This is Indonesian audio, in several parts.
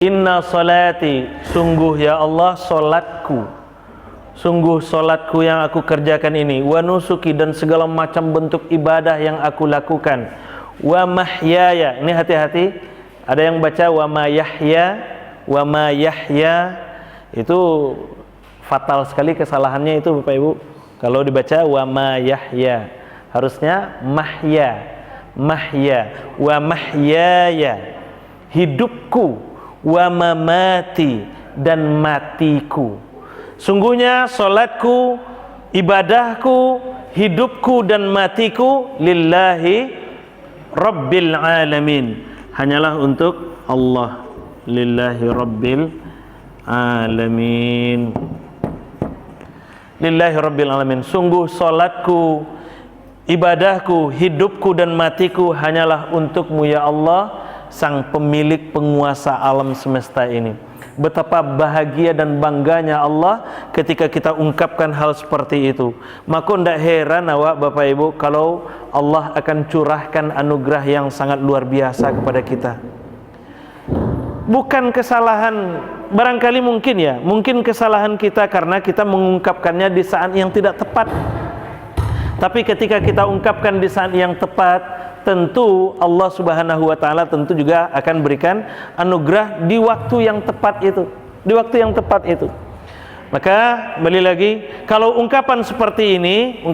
Inna salati, sungguh ya Allah solatku, sungguh solatku yang aku kerjakan ini, wa nusuki, dan segala macam bentuk ibadah yang aku lakukan, wa mahyaya, ini hati-hati, ada yang baca wa ma yahya, itu fatal sekali kesalahannya itu Bapak Ibu. Kalau dibaca wa ma yahya, harusnya mahya, wa mahyaya, hidupku, wa mamati, dan matiku. Sungguhnya solatku, ibadahku, hidupku dan matiku lillahi rabbil alamin, hanyalah untuk Allah. Lillahi rabbil alamin, lillahi rabbil alamin. Sungguh solatku, ibadahku, hidupku dan matiku hanyalah untukmu ya Allah, sang pemilik penguasa alam semesta ini. Betapa bahagia dan bangganya Allah ketika kita ungkapkan hal seperti itu. Maka tidak heran awak Bapak Ibu kalau Allah akan curahkan anugerah yang sangat luar biasa kepada kita. Bukan kesalahan, barangkali mungkin kesalahan kita karena kita mengungkapkannya di saat yang tidak tepat. Tapi ketika kita ungkapkan di saat yang tepat, tentu Allah Subhanahu wa Ta'ala tentu juga akan berikan anugerah di waktu yang tepat itu, di waktu yang tepat itu. Maka kembali lagi, kalau ungkapan seperti ini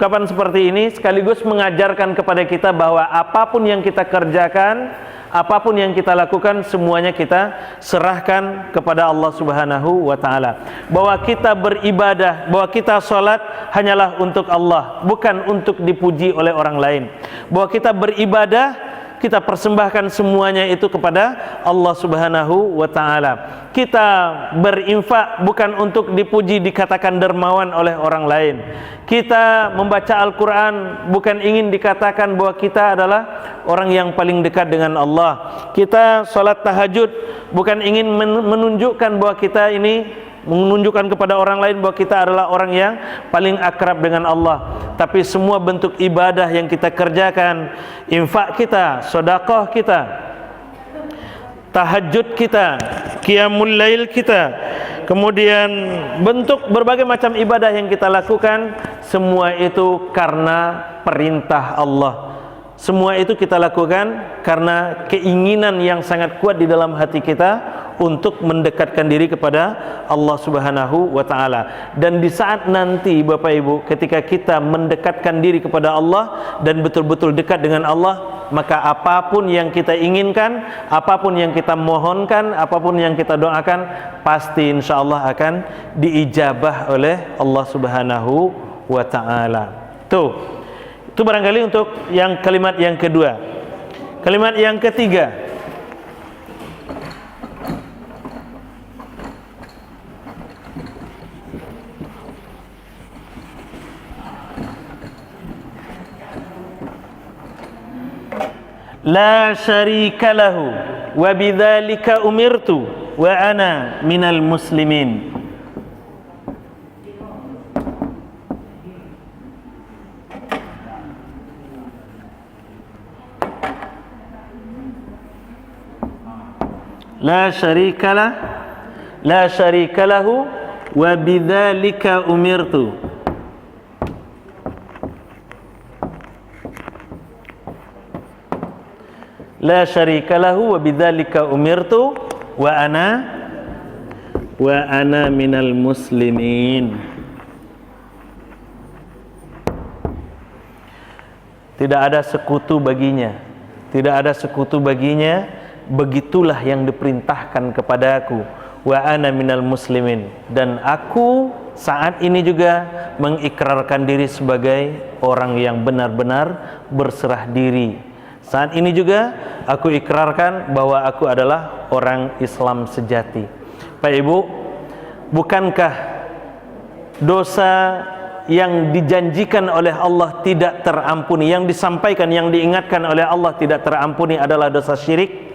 sekaligus mengajarkan kepada kita bahwa apapun yang kita kerjakan, apapun yang kita lakukan, semuanya kita serahkan kepada Allah Subhanahu wa Ta'ala. Bahwa kita beribadah, bahwa kita sholat hanyalah untuk Allah, bukan untuk dipuji oleh orang lain. Bahwa kita beribadah, kita persembahkan semuanya itu kepada Allah Subhanahu wa Ta'ala. Kita berinfak bukan untuk dipuji, dikatakan dermawan oleh orang lain. Kita membaca Al-Quran bukan ingin dikatakan bahwa kita adalah orang yang paling dekat dengan Allah. Kita sholat tahajud bukan ingin menunjukkan bahwa kita ini, menunjukkan kepada orang lain bahwa kita adalah orang yang paling akrab dengan Allah. Tapi semua bentuk ibadah yang kita kerjakan, infak kita, sedekah kita, tahajud kita, qiyamul lail kita, kemudian bentuk berbagai macam ibadah yang kita lakukan, semua itu karena perintah Allah. Semua itu kita lakukan karena keinginan yang sangat kuat di dalam hati kita untuk mendekatkan diri kepada Allah Subhanahu wa Ta'ala. Dan di saat nanti Bapak Ibu, ketika kita mendekatkan diri kepada Allah dan betul-betul dekat dengan Allah, maka apapun yang kita inginkan, apapun yang kita mohonkan, apapun yang kita doakan, pasti insya Allah akan diijabah oleh Allah Subhanahu wa Ta'ala. Itu barangkali untuk yang kalimat yang kedua. Kalimat yang ketiga, la syarika lahu wa bidzalika umirtu wa ana minal muslimin. La syarika lahu wa bidzalika umirtu. La syarika lahu wa bidzalika umirtu wa ana minal muslimin. Tidak ada sekutu baginya, tidak ada sekutu baginya. Begitulah yang diperintahkan kepadaku, wa ana minal muslimin, dan aku saat ini juga mengikrarkan diri sebagai orang yang benar-benar berserah diri. Saat ini juga aku ikrarkan bahwa aku adalah orang Islam sejati. Pak Ibu, bukankah dosa yang dijanjikan oleh Allah tidak terampuni, yang disampaikan, yang diingatkan oleh Allah tidak terampuni adalah dosa syirik?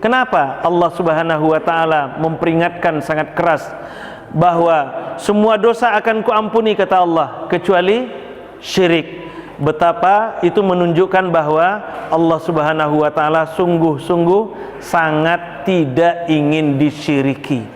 Kenapa Allah Subhanahu wa Ta'ala memperingatkan sangat keras bahwa semua dosa akan kuampuni, kata Allah, kecuali syirik? Betapa itu menunjukkan bahwa Allah Subhanahu wa taala sungguh-sungguh sangat tidak ingin disyiriki.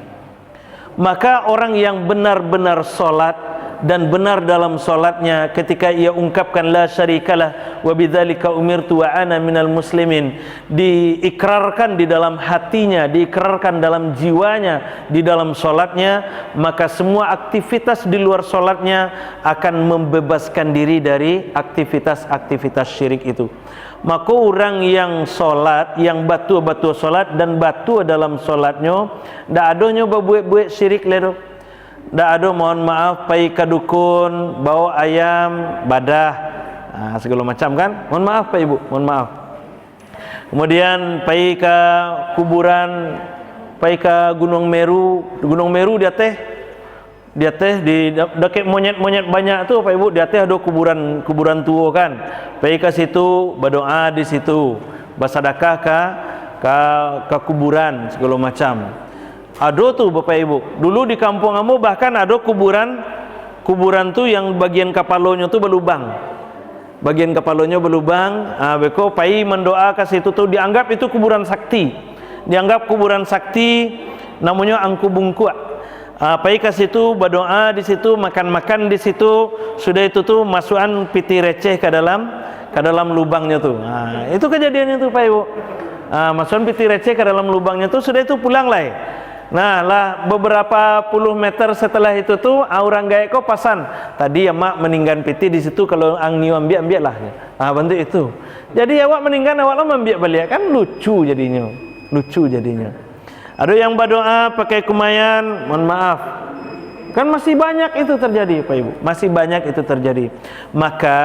Maka orang yang benar-benar salat dan benar dalam salatnya ketika ia ungkapkan la syarikalah wa bidzalika umirtu wa ana minal muslimin, diikrarkan di dalam hatinya, diikrarkan dalam jiwanya di dalam salatnya, maka semua aktivitas di luar salatnya akan membebaskan diri dari aktivitas-aktivitas syirik itu. Maka orang yang salat, yang batu-batu salat dan batu dalam salatnya ndak adonyo babuek-buek syirik ledo. Ndak ada, mohon maaf, pai ke dukun bawa ayam badah, segala macam kan, mohon maaf Pak Ibu, mohon maaf. Kemudian pai ke kuburan, pai ke Gunung Meru dia teh di dekat monyet-monyet banyak tuh Pak Ibu, dia teh ada kuburan tua kan, pai ke situ berdoa di situ, bersedekah ke kuburan segala macam. Ada tuh Bapak Ibu, dulu di kampung kamu bahkan ada kuburan tuh yang bagian kepalanya tuh berlubang, beko pai mendoa ke situ tuh, dianggap itu kuburan sakti, namanya angku bungkua. Pai ke situ berdoa di situ, makan di situ, sudah itu tuh masukan piti receh ke dalam lubangnya tuh. Itu kejadiannya tuh Pak Ibu. Masukan piti receh ke dalam lubangnya tuh, sudah itu pulang lah. Nah lah beberapa puluh meter setelah itu tuh orang gaek kok pasan tadi ya mak meninggal piti di situ, kalau ang niu ambil lah ya. Bentuk itu. Jadi awak meninggal awak lah ambil balik, kan lucu jadinya. Ada yang berdoa pakai kumayan, mohon maaf. Kan masih banyak itu terjadi Pak Ibu, masih banyak itu terjadi. Maka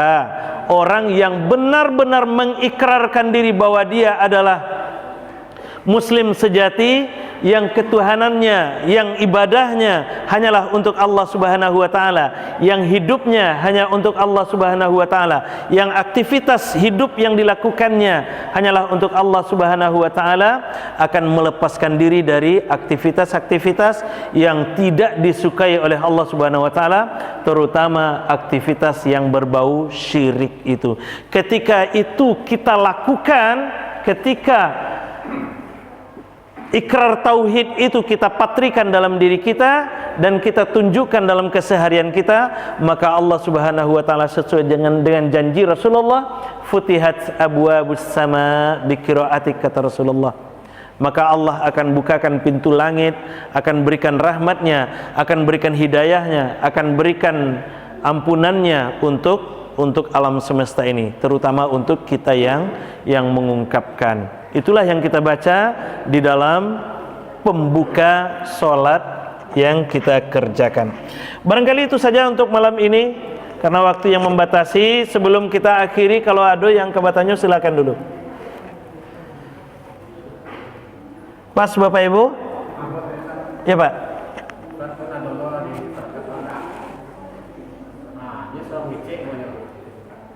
orang yang benar-benar mengikrarkan diri bahwa dia adalah muslim sejati, yang ketuhanannya, yang ibadahnya hanyalah untuk Allah Subhanahu wa taala, yang hidupnya hanya untuk Allah Subhanahu wa taala, yang aktivitas hidup yang dilakukannya hanyalah untuk Allah Subhanahu wa taala, akan melepaskan diri dari aktivitas-aktivitas yang tidak disukai oleh Allah Subhanahu wa taala, terutama aktivitas yang berbau syirik itu. Ketika itu kita lakukan, ketika ikrar tauhid itu kita patrikan dalam diri kita dan kita tunjukkan dalam keseharian kita, maka Allah Subhanahu wa taala sesuai dengan janji Rasulullah, futihat abwabus sama biqiraatik, kata Rasulullah, maka Allah akan bukakan pintu langit, akan berikan rahmatnya, akan berikan hidayahnya, akan berikan ampunannya untuk alam semesta ini, terutama untuk kita yang mengungkapkan. Itulah yang kita baca di dalam pembuka sholat yang kita kerjakan. Barangkali itu saja untuk malam ini, karena waktu yang membatasi. Sebelum kita akhiri, kalau ada yang kebatannya silakan dulu. Pas Bapak Ibu? Ya Pak.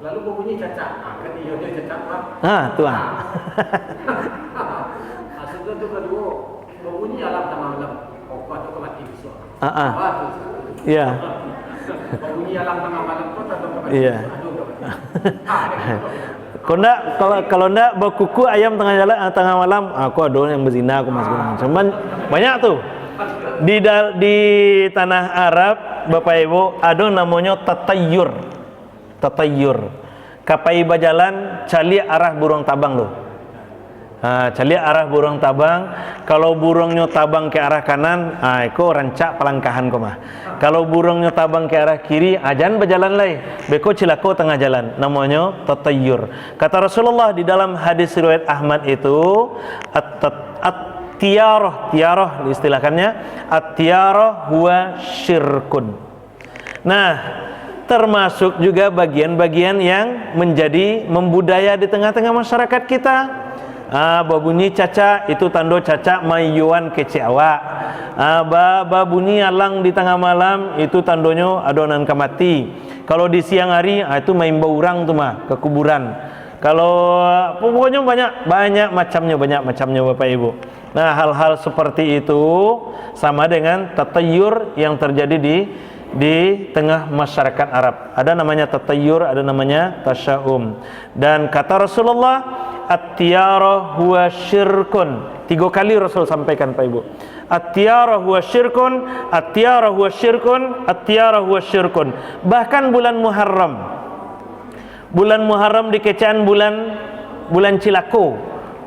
Lalu bunyi cacat, kan dia cacat Pak. Tuan. Maksudnya tu kedua, bunyi alam tengah malam. Apa tu mati besok. Iya. Bunyi alam tengah malam tu tak tahu. Iya. Kalau ndak berkuku ayam tengah malam, aku ada yang berzina, aku masuk. Cuman banyak tuh. Di tanah Arab Bapak Ibu ada namanya tatayyur. Kapai bajalan cali arah burung tabang loh. Cali arah burung tabang. Kalau burungnya tabang ke arah kanan, itu rancak pelangkahan kau mah. Kalau burungnya tabang ke arah kiri, ajan berjalan lagi. Beko cilako tengah jalan. Namanya tatayyur. Kata Rasulullah di dalam hadis riwayat Ahmad itu, tiarah diistilahkannya, at-tiarah huwa syirkun. Nah, termasuk juga bagian-bagian yang menjadi membudaya di tengah-tengah masyarakat kita. Babunyi caca itu tando caca mayuan kecewa. Babunyi alang di tengah malam itu tandonyo adonan kamati. Kalau di siang hari itu main baurang tuh mah ke kuburan. Kalau pokoknya banyak macamnya Bapak Ibu. Nah, hal-hal seperti itu sama dengan tatayyur yang terjadi di tengah masyarakat Arab. Ada namanya tatayyur, ada namanya tasya'um. Dan kata Rasulullah, at-tiyara huwa syirkun. 3 kali Rasul sampaikan Pak Ibu. At-tiyara huwa syirkun, at-tiyara huwa syirkun, at-tiyara huwa syirkun. Bahkan bulan Muharram. Bulan Muharram dikecaan bulan cilako.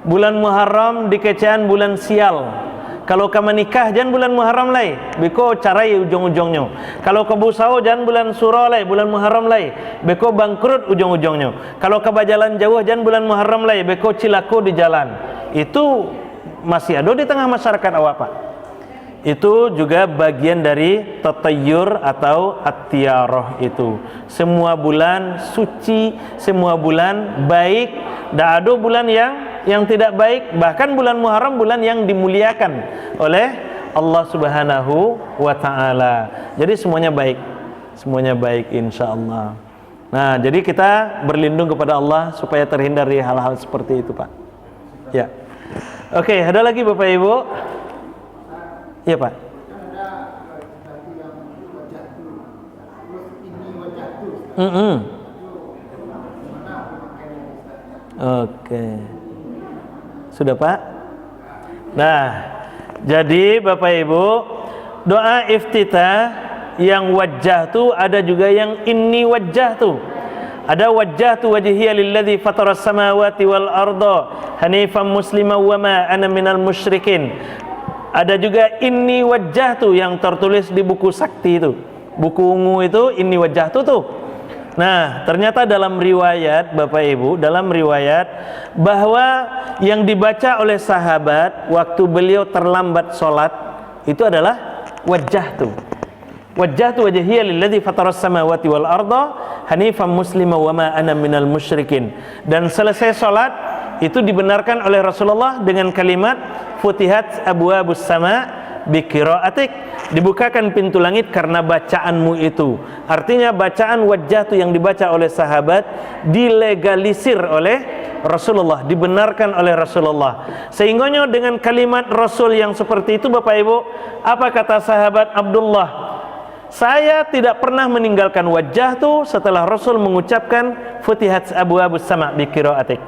Bulan Muharram dikecaan bulan sial. Kalau kamu nikah jangan bulan Muharram lai, beko carai ujung-ujungnya. Kalau kamu busau jangan bulan Suro lai, bulan Muharram lai, beko bangkrut ujung-ujungnya. Kalau kamu jalan jauh jangan bulan Muharram lai, beko cilako di jalan. Itu masih ada di tengah masyarakat awak Pak. Itu juga bagian dari tatayyur atau at-tiyarah itu. Semua bulan suci, semua bulan baik, tidak ada bulan yang tidak baik. Bahkan bulan Muharram bulan yang dimuliakan oleh Allah Subhanahu wa ta'ala. Jadi semuanya baik insyaallah. Nah, jadi kita berlindung kepada Allah supaya terhindar dari hal-hal seperti itu Pak. Ya. Oke, ada lagi Bapak Ibu? Iya Pak. Oke. Sudah Pak? Nah, jadi Bapak Ibu, doa iftitah yang wajah tu ada juga yang inni wajah tu. Ada wajah tu wajhiya lilladzi fataras samawati wal arda hanifan musliman wa ma ana minal musyrikin. Ada juga inni wajah tu yang tertulis di buku sakti itu. Buku ungu itu inni wajah tu tuh. Nah, ternyata dalam riwayat Bapak Ibu, dalam riwayat bahwa yang dibaca oleh sahabat waktu beliau terlambat sholat itu adalah wajah tu. Wajah tu wajhiya lilladzi fataras samawati wal arda hanifan musliman wa ma ana minal musyrikin. Dan selesai sholat itu dibenarkan oleh Rasulullah dengan kalimat futihat abwabus sama biqiraatik, dibukakan pintu langit karena bacaanmu itu. Artinya bacaan wajah itu yang dibaca oleh sahabat dilegalisir oleh Rasulullah, dibenarkan oleh Rasulullah. Sehingganya dengan kalimat Rasul yang seperti itu Bapak Ibu, apa kata sahabat Abdullah? Saya tidak pernah meninggalkan wajah itu setelah Rasul mengucapkan futihat abwabus sama biqiraatik.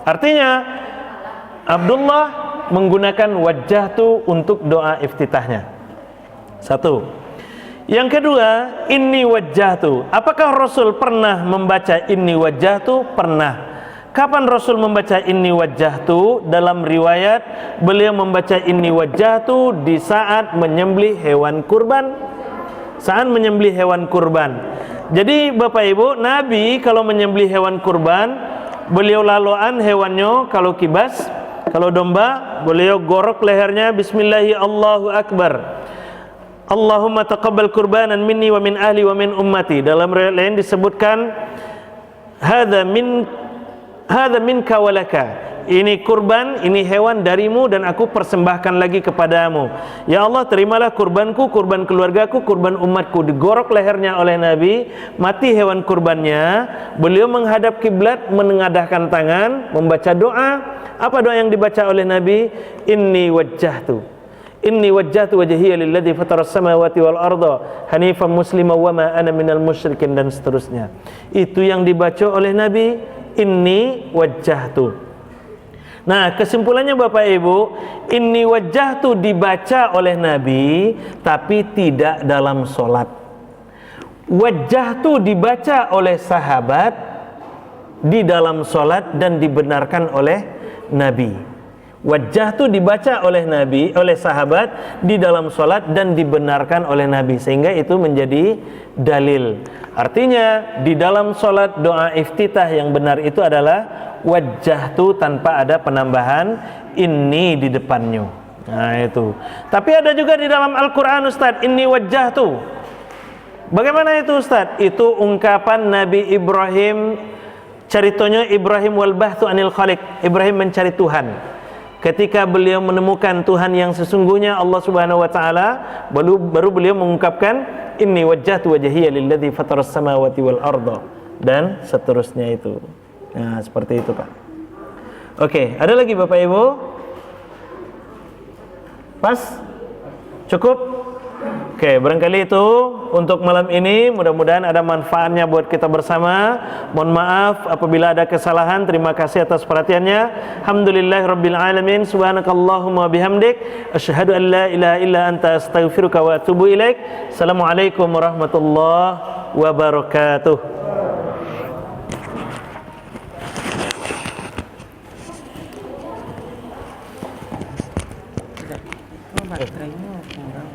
Artinya Abdullah menggunakan wajah tu untuk doa iftitahnya. Satu. Yang kedua, inni wajah tu. Apakah Rasul pernah membaca inni wajah tu? Pernah. Kapan Rasul membaca inni wajah tu? Dalam riwayat beliau membaca inni wajah tu di saat menyembelih hewan kurban. Saat menyembelih hewan kurban. Jadi Bapak Ibu, Nabi kalau menyembelih hewan kurban, beliau laluan hewannya kalau kibas, kalau domba, beliau gorok lehernya bismillahi Allahu Akbar. Allahumma taqabbal kurbanan minni wa min ahli wa min ummati. Dalam riwayat lain disebutkan hadza minka wa laka. Ini kurban, ini hewan darimu dan aku persembahkan lagi kepadamu. Ya Allah, terimalah kurbanku, kurban keluargaku, kurban umatku. Digorok lehernya oleh Nabi, mati hewan kurbannya. Beliau menghadap kiblat, menengadahkan tangan, membaca doa. Apa doa yang dibaca oleh Nabi? Inni wajjahtu wajhiya lilladzi fataras samawati wal arda hanifan musliman wa ma ana minal musyrikin, dan seterusnya. Itu yang dibaca oleh Nabi, inni wajjahtu. Nah, kesimpulannya Bapak Ibu, inni wajjahtu dibaca oleh Nabi tapi tidak dalam sholat. Wajjahtu dibaca oleh sahabat di dalam sholat dan dibenarkan oleh Nabi. Wajah itu dibaca oleh Nabi, oleh sahabat di dalam sholat dan dibenarkan oleh Nabi, sehingga itu menjadi dalil. Artinya di dalam sholat doa iftitah yang benar itu adalah wajah itu tanpa ada penambahan ini di depannya. Nah itu. Tapi ada juga di dalam Al-Quran Ustaz, ini wajah itu. Bagaimana itu Ustaz? Itu ungkapan Nabi Ibrahim, ceritanya Ibrahim wal bahthu anil khaliq. Ibrahim mencari Tuhan. Ketika beliau menemukan Tuhan yang sesungguhnya, Allah Subhanahu wa taala, baru beliau mengungkapkan inni wajjahtu wajhiya lilladzi fataras samawati wal arda, dan seterusnya itu. Nah, seperti itu, Pak. Oke, ada lagi Bapak Ibu? Pas? Cukup? Oke, barangkali itu untuk malam ini. Mudah-mudahan ada manfaatnya buat kita bersama. Mohon maaf apabila ada kesalahan. Terima kasih atas perhatiannya. Alhamdulillahirabbil alamin. Subhanakallahumma bihamdik asyhadu an la ilaha illa anta astaghfiruka wa atubu ilaik. Assalamualaikum warahmatullahi wabarakatuh. baterainya kurang.